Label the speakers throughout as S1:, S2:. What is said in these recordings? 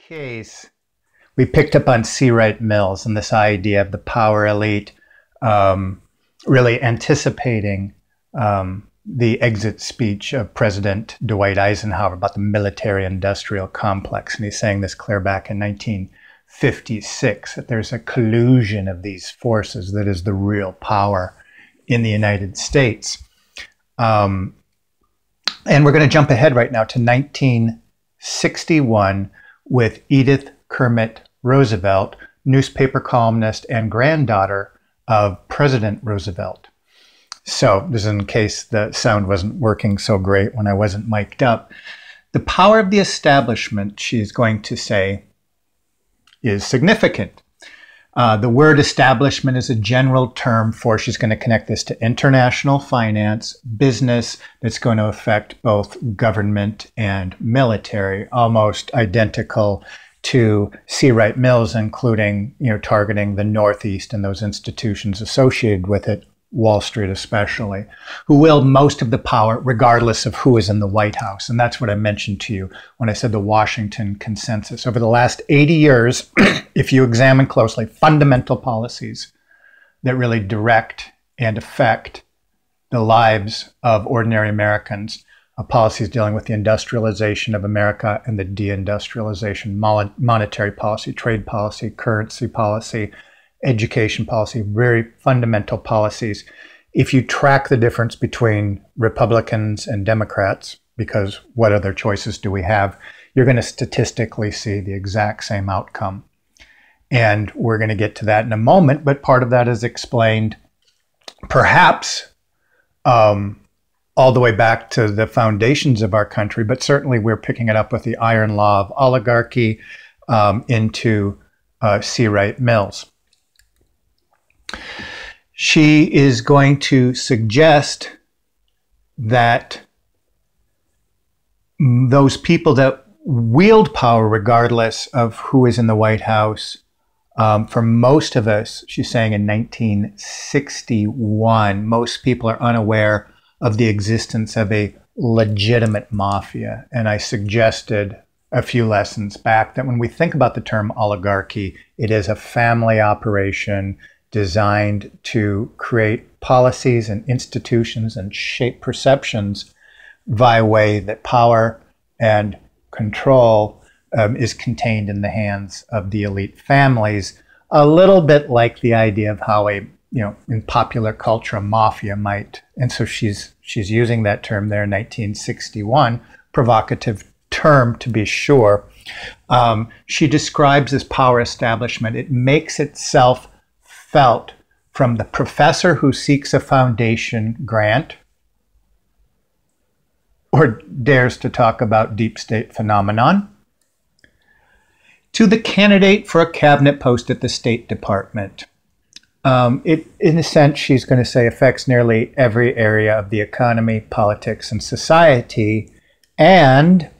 S1: case, we picked up on C. Wright Mills and this idea of the power elite really anticipating the exit speech of President Dwight Eisenhower about the military-industrial complex. And he's saying this clear back in 1956, that there's a collusion of these forces that is the real power in the United States. And we're going to jump ahead right now to 1961 with Edith Kermit Roosevelt, newspaper columnist and granddaughter of President Roosevelt. So this is in case the sound wasn't working so great when I wasn't mic'd up. The power of the establishment, she's going to say, is significant. The word establishment is a general term for, she's going to connect this to international finance, business that's going to affect both government and military, almost identical to C. Wright Mills, including, targeting the Northeast and those institutions associated with it, Wall Street especially, who wield most of the power regardless of who is in the White House. And that's what I mentioned to you when I said the Washington Consensus. Over the last 80 years, if you examine closely fundamental policies that really direct and affect the lives of ordinary Americans, policies dealing with the industrialization of America and the deindustrialization, monetary policy, trade policy, currency policy, education policy, very fundamental policies. If you track the difference between Republicans and Democrats, because what other choices do we have, you're going to statistically see the exact same outcome. And we're going to get to that in a moment, but part of that is explained perhaps all the way back to the foundations of our country, but certainly we're picking it up with the iron law of oligarchy into C. Wright Mills. She is going to suggest that those people that wield power, regardless of who is in the White House, for most of us, she's saying in 1961, most people are unaware of the existence of a legitimate mafia. And I suggested a few lessons back that when we think about the term oligarchy, it is a family operation designed to create policies and institutions and shape perceptions via way that power and control is contained in the hands of the elite families, a little bit like the idea of how a, in popular culture, a mafia might. And so she's using that term there in 1961, provocative term to be sure. She describes this power establishment. It makes itself felt from the professor who seeks a foundation grant or dares to talk about deep state phenomenon, to the candidate for a cabinet post at the State Department. It, in a sense, she's going to say, affects nearly every area of the economy, politics, and society. And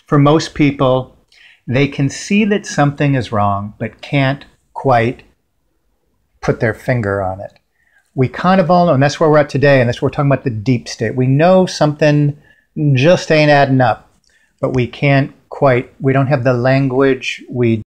S1: for most people, they can see that something is wrong, but can't quite put their finger on it. We kind of all know, and that's where we're at today, and that's where we're talking about the deep state. We know something just ain't adding up, but we can't quite, we don't have the language, we